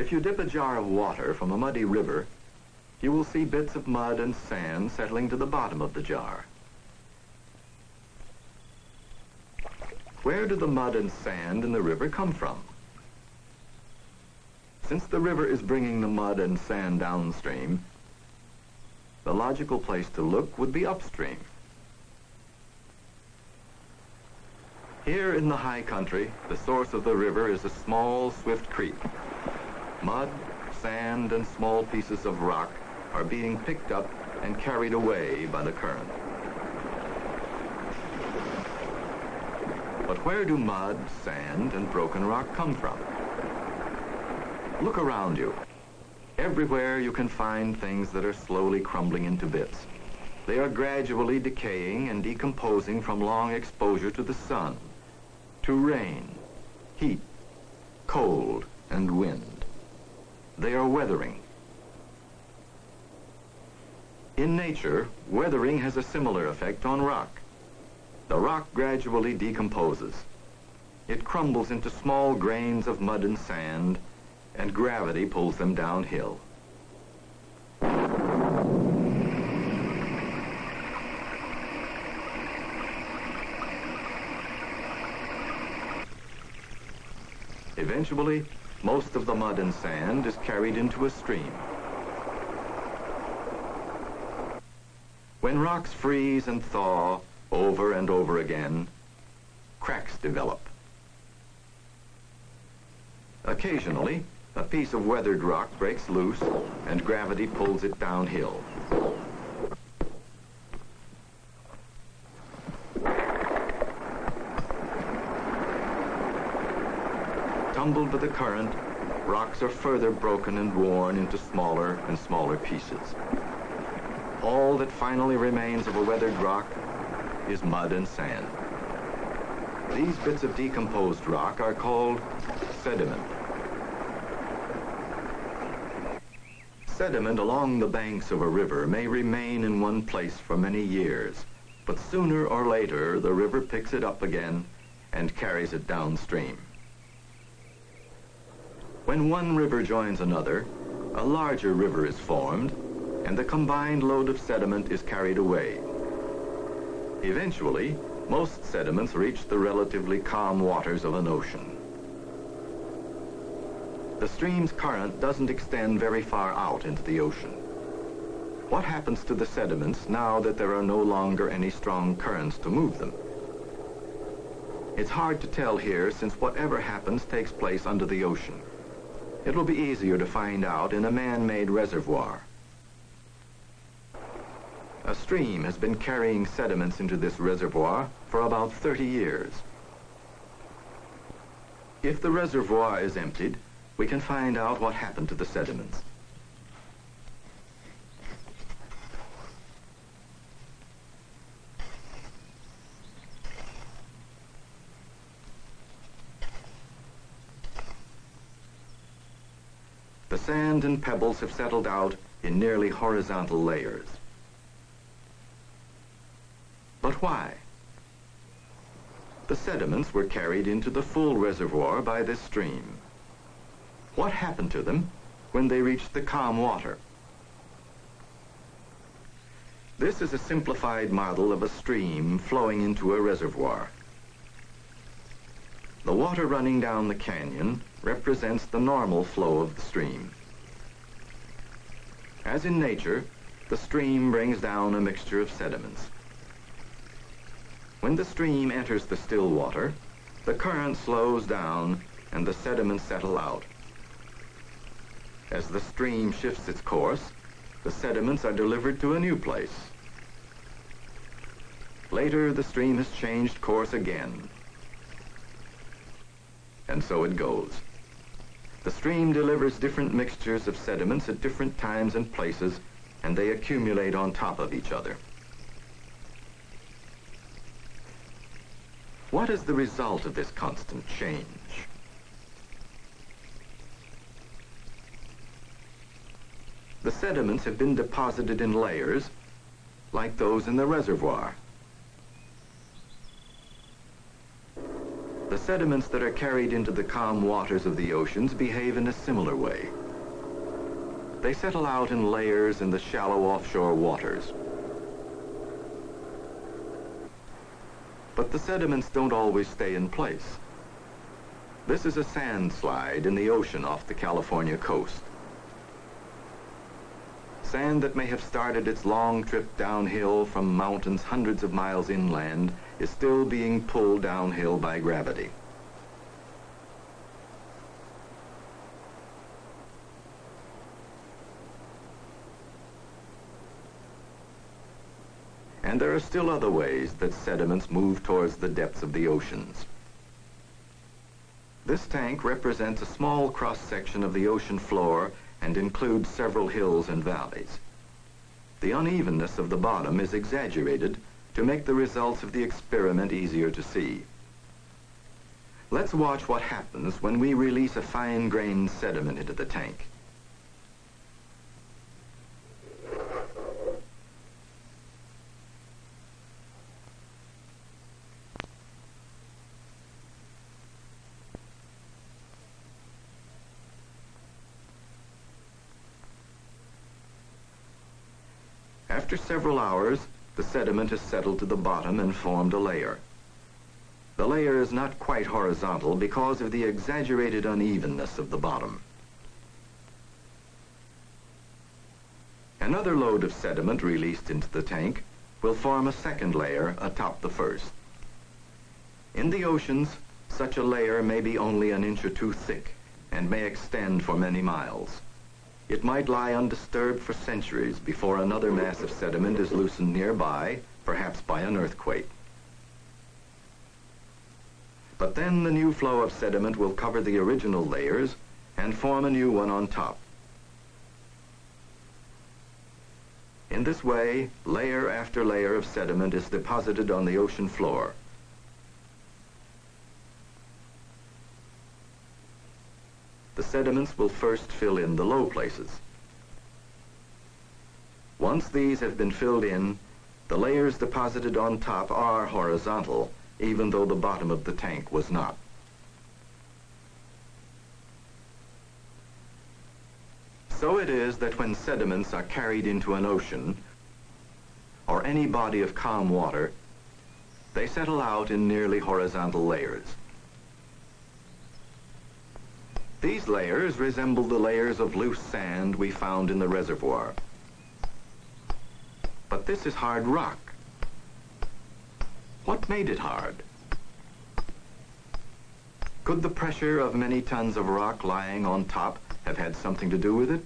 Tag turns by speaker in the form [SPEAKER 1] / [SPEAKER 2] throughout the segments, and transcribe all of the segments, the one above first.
[SPEAKER 1] If you dip a jar of water from a muddy river, you will see bits of mud and sand settling to the bottom of the jar. Where do the mud and sand in the river come from? Since the river is bringing the mud and sand downstream, the logical place to look would be upstream. Here in the high country, the source of the river is a small, swift creek. Mud, sand, and small pieces of rock are being picked up and carried away by the current. But where do mud, sand, and broken rock come from? Look around you. Everywhere you can find things that are slowly crumbling into bits. They are gradually decaying and decomposing from long exposure to the sun, to rain, heat, cold, and wind. They are weathering. In nature, weathering has a similar effect on rock. The rock gradually decomposes. It crumbles into small grains of mud and sand, and gravity pulls them downhill. Eventually, most of the mud and sand is carried into a stream. When rocks freeze and thaw over and over again, cracks develop. Occasionally, a piece of weathered rock breaks loose and gravity pulls it downhill. Tumbled by the current, rocks are further broken and worn into smaller and smaller pieces. All that finally remains of a weathered rock is mud and sand. These bits of decomposed rock are called sediment. Sediment along the banks of a river may remain in one place for many years, but sooner or later the river picks it up again and carries it downstream. When one river joins another, a larger river is formed, and the combined load of sediment is carried away. Eventually, most sediments reach the relatively calm waters of an ocean. The stream's current doesn't extend very far out into the ocean. What happens to the sediments now that there are no longer any strong currents to move them? It's hard to tell here, since whatever happens takes place under the ocean. It will be easier to find out in a man-made reservoir. A stream has been carrying sediments into this reservoir for about 30 years. If the reservoir is emptied, we can find out what happened to the sediments. The sand and pebbles have settled out in nearly horizontal layers. But why? The sediments were carried into the full reservoir by this stream. What happened to them when they reached the calm water? This is a simplified model of a stream flowing into a reservoir. The water running down the canyon represents the normal flow of the stream. As in nature, the stream brings down a mixture of sediments. When the stream enters the still water, the current slows down and the sediments settle out. As the stream shifts its course, the sediments are delivered to a new place. Later, the stream has changed course again. And so it goes. The stream delivers different mixtures of sediments at different times and places, and they accumulate on top of each other. What is the result of this constant change? The sediments have been deposited in layers like those in the reservoir. The The sediments that are carried into the calm waters of the oceans behave in a similar way. They settle out in layers in the shallow offshore waters. But the sediments don't always stay in place. This is a sand slide in the ocean off the California coast. Sand that may have started its long trip downhill from mountains hundreds of miles inland is still being pulled downhill by gravity. And there are still other ways that sediments move towards the depths of the oceans. This tank represents a small cross-section of the ocean floor and includes several hills and valleys. The unevenness of the bottom is exaggerated to make the results of the experiment easier to see. Let's watch what happens when we release a fine-grained sediment into the tank. After several hours, the sediment has settled to the bottom and formed a layer. The layer is not quite horizontal because of the exaggerated unevenness of the bottom. Another load of sediment released into the tank will form a second layer atop the first. In the oceans, such a layer may be only an inch or two thick and may extend for many miles. It might lie undisturbed for centuries before another mass of sediment is loosened nearby, perhaps by an earthquake. But then the new flow of sediment will cover the original layers and form a new one on top. In this way, layer after layer of sediment is deposited on the ocean floor. The sediments will first fill in the low places. Once these have been filled in, the layers deposited on top are horizontal, even though the bottom of the tank was not. So it is that when sediments are carried into an ocean, or any body of calm water, they settle out in nearly horizontal layers. These layers resemble the layers of loose sand we found in the reservoir. But this is hard rock. What made it hard? Could the pressure of many tons of rock lying on top have had something to do with it?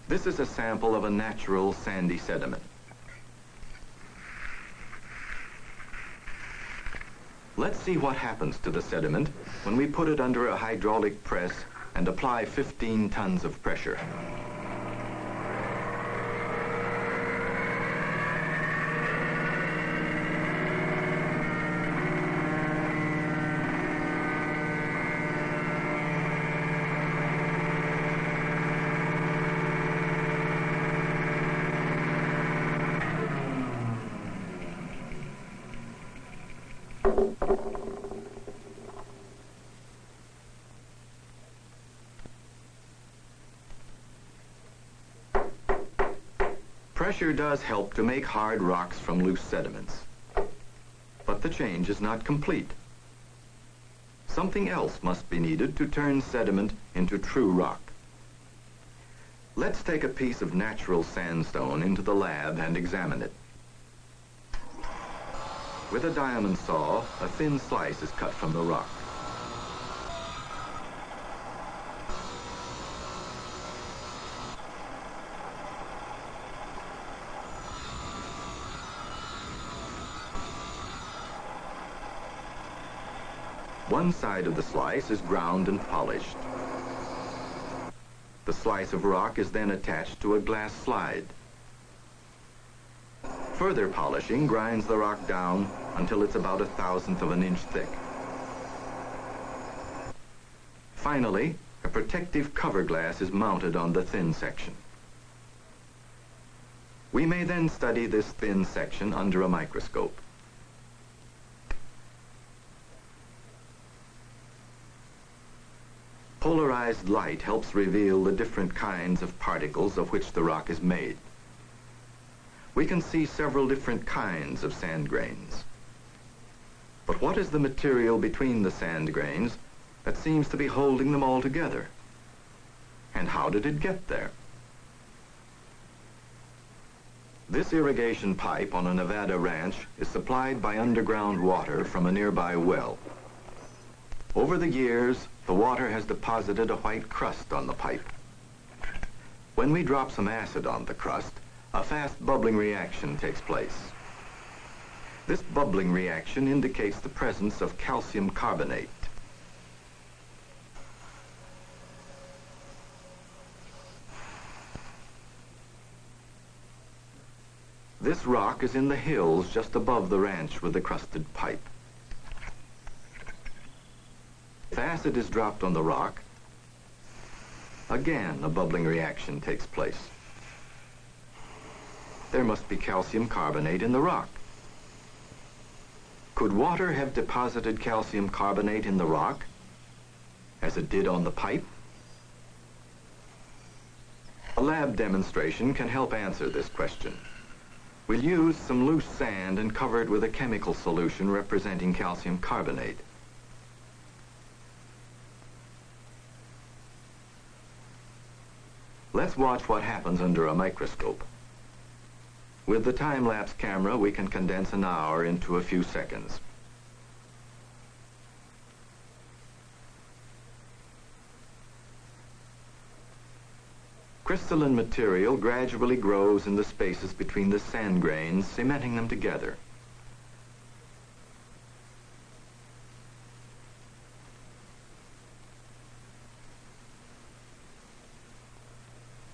[SPEAKER 1] This is a sample of a natural sandy sediment. Let's see what happens to the sediment when we put it under a hydraulic press and apply 15 tons of pressure. Pressure does help to make hard rocks from loose sediments. But the change is not complete. Something else must be needed to turn sediment into true rock. Let's take a piece of natural sandstone into the lab and examine it. With a diamond saw, a thin slice is cut from the rock. One side of the slice is ground and polished. The slice of rock is then attached to a glass slide. Further polishing grinds the rock down until it's about 1/1000th of an inch thick. Finally, a protective cover glass is mounted on the thin section. We may then study this thin section under a microscope. Polarized light helps reveal the different kinds of particles of which the rock is made. We can see several different kinds of sand grains. But what is the material between the sand grains that seems to be holding them all together? And how did it get there? This irrigation pipe on a Nevada ranch is supplied by underground water from a nearby well. Over the years, the water has deposited a white crust on the pipe. When we drop some acid on the crust, a fast bubbling reaction takes place. This bubbling reaction indicates the presence of calcium carbonate. This rock is in the hills just above the ranch with the crusted pipe. If acid is dropped on the rock, again a bubbling reaction takes place. There must be calcium carbonate in the rock. Could water have deposited calcium carbonate in the rock, as it did on the pipe? A lab demonstration can help answer this question. We'll use some loose sand and cover it with a chemical solution representing calcium carbonate. Let's watch what happens under a microscope. With the time-lapse camera, we can condense an hour into a few seconds. Crystalline material gradually grows in the spaces between the sand grains, cementing them together.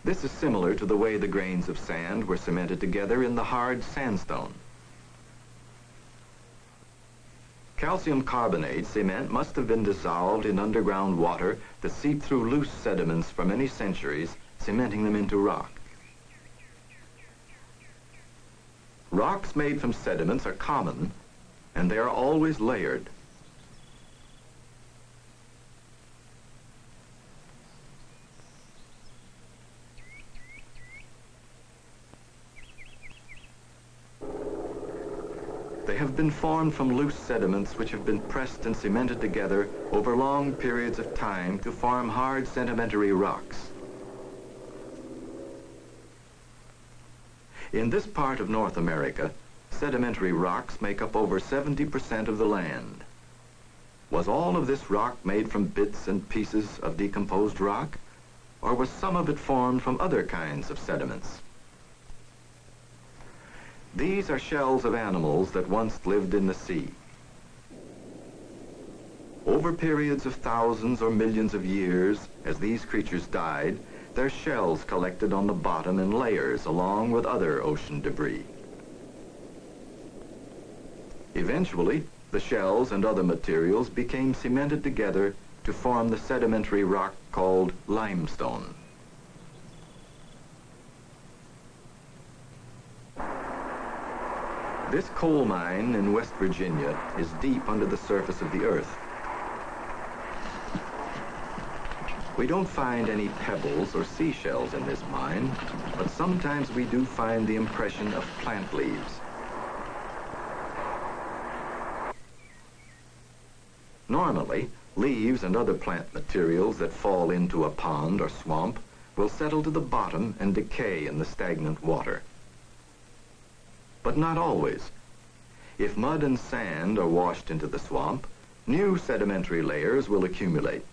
[SPEAKER 1] This is similar to the way the grains of sand were cemented together in the hard sandstone. Calcium carbonate cement must have been dissolved in underground water that seeped through loose sediments for many centuries, cementing them into rock. Rocks made from sediments are common, and they are always layered. They have been formed from loose sediments which have been pressed and cemented together over long periods of time to form hard sedimentary rocks. In this part of North America, sedimentary rocks make up over 70% of the land. Was all of this rock made from bits and pieces of decomposed rock, or was some of it formed from other kinds of sediments? These are shells of animals that once lived in the sea. Over periods of thousands or millions of years, as these creatures died, their shells collected on the bottom in layers along with other ocean debris. Eventually, the shells and other materials became cemented together to form the sedimentary rock called limestone. This coal mine in West Virginia is deep under the surface of the earth. We don't find any pebbles or seashells in this mine, but sometimes we do find the impression of plant leaves. Normally, leaves and other plant materials that fall into a pond or swamp will settle to the bottom and decay in the stagnant water. But not always. If mud and sand are washed into the swamp, new sedimentary layers will accumulate.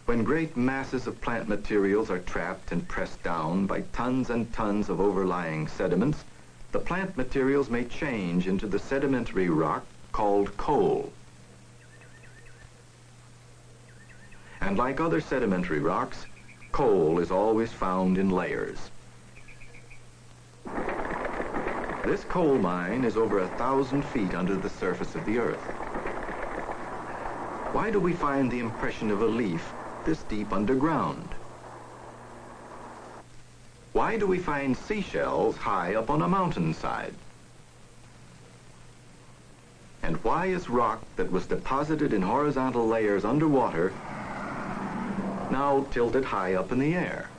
[SPEAKER 1] When great masses of plant materials are trapped and pressed down by tons and tons of overlying sediments, the plant materials may change into the sedimentary rock called coal. And like other sedimentary rocks, coal is always found in layers. This coal mine is over 1,000 feet under the surface of the earth. Why do we find the impression of a leaf this deep underground? Why do we find seashells high up on a mountainside? And why is rock that was deposited in horizontal layers underwater now tilted high up in the air?